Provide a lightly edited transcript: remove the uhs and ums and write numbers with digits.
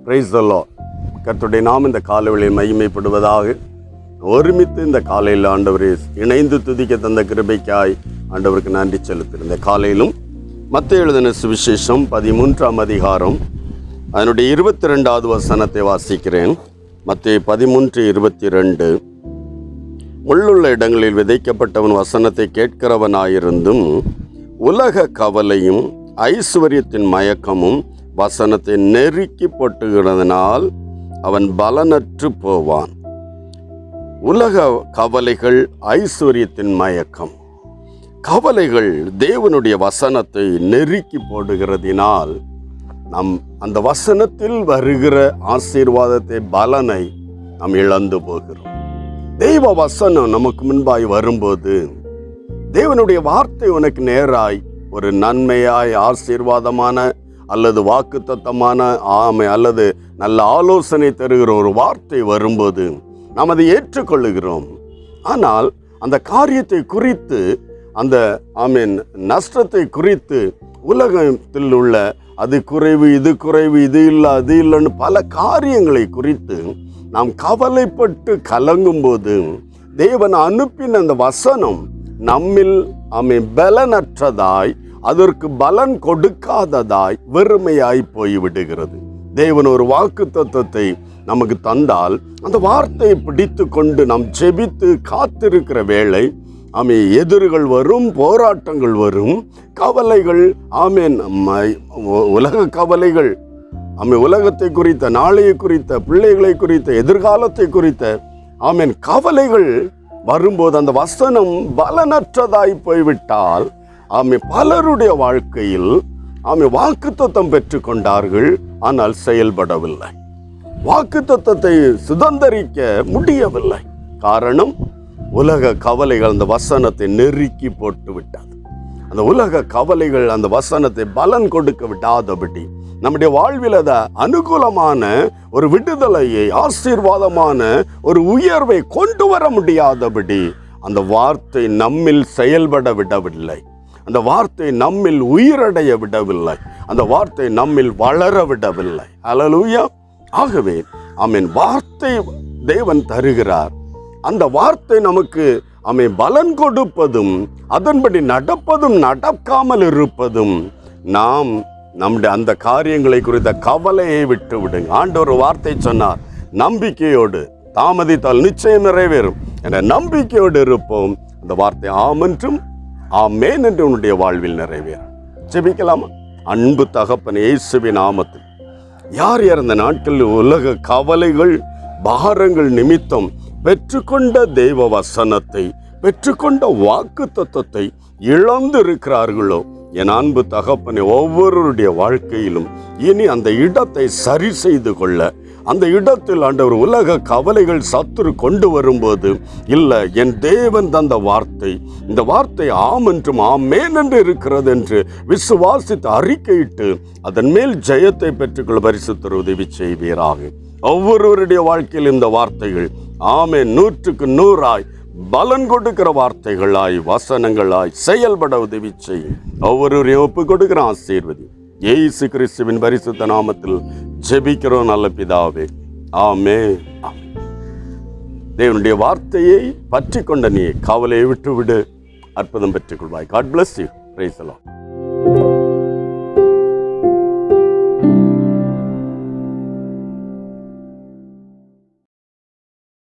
Praise the Lord. கர்த்தருடைய நாமம் இந்த காலையில் மகிமைப்படுவதாக. ஒருமித்து இந்த காலையில் ஆண்டவரே இணைந்து துதிக்க தந்த கிருபைக்காய் ஆண்டவருக்கு நன்றி செலுத்துகிறேன். இந்த காலையிலும் மத்தேயு எழுதின சுவிசேஷம் 13ஆம் அதிகாரம் அதனுடைய 22வது வசனத்தை வாசிக்கிறேன். மத்தேயு 13:22. முள்ளுள்ள இடங்களில் விதைக்கப்பட்டவன் வசனத்தை கேட்கிறவனாயிருந்தும் உலக கவலையும் ஐஸ்வர்யத்தின் மயக்கமும் வசனத்தை நெருக்கி போட்டுகிறதுனால் அவன் பலனற்று போவான். உலக கவலைகள், ஐஸ்வர்யத்தின் மயக்கம், கவலைகள் தேவனுடைய வசனத்தை நெருக்கி போடுகிறதினால் நம் அந்த வசனத்தில் வருகிற ஆசீர்வாதத்தை, பலனை நாம் இழந்து போகிறோம். தெய்வ வசனம் நமக்கு முன்பாய் வரும்போது, தேவனுடைய வார்த்தை உனக்கு நேராய் ஒரு நன்மையாய், ஆசீர்வாதமான அல்லது வாக்குத்தத்தமான அல்லது நல்ல ஆலோசனை தருகிற ஒரு வார்த்தை வரும்போது நாம் அதை ஏற்றுக்கொள்ளுகிறோம். ஆனால் அந்த காரியத்தை குறித்து, அந்த நஷ்டத்தை குறித்து, உலகத்தில் உள்ள அது குறைவு, இது குறைவு, இது இல்லை, அது இல்லைன்னு பல காரியங்களை குறித்து நாம் கவலைப்பட்டு கலங்கும்போது தேவன் அனுப்பின அந்த வசனம் நம்மில் பலனற்றதாய், அதற்கு பலன் கொடுக்காததாய், வெறுமையாய் போய்விடுகிறது. தேவன் ஒரு வாக்குத்தத்தத்தை நமக்கு தந்தால் அந்த வார்த்தையை பிடித்து கொண்டு நாம் ஜெபித்து காத்திருக்கிற வேளை எதிர்கள் வரும், போராட்டங்கள் வரும், கவலைகள், உலக கவலைகள், உலகத்தை குறித்த, நாளையை குறித்த, பிள்ளைகளை குறித்த, எதிர்காலத்தை குறித்த கவலைகள் வரும்போது அந்த வசனம் பலனற்றதாய் போய்விட்டால் பலருடைய வாழ்க்கையில் வாக்குத்தத்தம் பெற்று கொண்டார்கள், ஆனால் செயல்படவில்லை. வாக்குத்தத்தத்தை சுதந்தரிக்க முடியவில்லை. காரணம், உலக கவலைகள் அந்த வசனத்தை நெருக்கி போட்டு விட்டது. அந்த உலக கவலைகள் அந்த வசனத்தை பலன் கொடுக்க விடாதபடி நம்முடைய வாழ்வில் அதை அனுகூலமான ஒரு விடுதலையை, ஆசீர்வாதமான ஒரு உயர்வை கொண்டு வர முடியாதபடி அந்த வார்த்தை நம்மில் செயல்பட விடவில்லை. அந்த வார்த்தை நம்மில் உயிரடைய விடவில்லை. அந்த வார்த்தை நம்மில் வளர விடவில்லை. அல்லேலூயா. ஆகவே வார்த்தை தேவன் தருகிறார். அந்த வார்த்தை நமக்கு பலன் கொடுப்பதும், அதன்படி நடப்பதும், நடக்காமல் இருப்பதும், நாம் நம்முடைய அந்த காரியங்களை குறித்த கவலையை விட்டு விடுங்க. ஆண்டவர் வார்த்தை சொன்னார், நம்பிக்கையோடு, தாமதித்தால் நிச்சயம் நிறைவேறும் என்ற நம்பிக்கையோடு இருப்போம். அந்த வார்த்தை ஆமென்றும் ஆமென் என்று உன்னுடைய வாழ்வில் நிறைவேறும். ஜெபிக்கலாமா? அன்பு தகப்பனே, இயேசுவின் நாமத்தில் யார் இந்த நாட்களில் உலக கவலைகள், பாரங்கள் நிமித்தம் பெற்றுக்கொண்ட தெய்வ வசனத்தை, பெற்றுக்கொண்ட வாக்குத்தத்தத்தை இழந்து இருக்கிறார்களோ, என் அன்பு தகப்பனே, ஒவ்வொருடைய வாழ்க்கையிலும் இனி அந்த இடத்தை சரி செய்து கொள்ள, அந்த இடத்தில் ஆண்டவர் உலக கவலைகள் சத்துரு கொண்டு வரும்போது, இல்லை, என் தேவன் தந்த வார்த்தை, இந்த வார்த்தை ஆம் என்றும் ஆமேன் என்று இருக்கிறது என்று விசுவாசித்து அறிக்கையிட்டு அதன் மேல் ஜெயத்தை பெற்றுக்கொள்ள பரிசுத்தர் உதவி செய்வீராக. ஒவ்வொருவருடைய வாழ்க்கையில் இந்த வார்த்தைகள் ஆமென் 100க்கு 100 பலன் கொடுக்கிற வார்த்தைகளாய், வசனங்களாய் செயல்பட உதவி செய்யும். ஒவ்வொருவரையும் ஒப்பு கொடுக்கிற ஆசீர்வதி இயேசு கிறிஸ்துவின் பரிசுத்த நாமத்தில் ஜெபிக்கிறோம் நல்ல பிதாவே. ஆமென். தேவனுடைய வார்த்தையை பற்றி கொண்ட நீ கவலையை விட்டு விடு, அற்புதம் பெற்றுக்கொள்வாய். God bless you. Praise the Lord.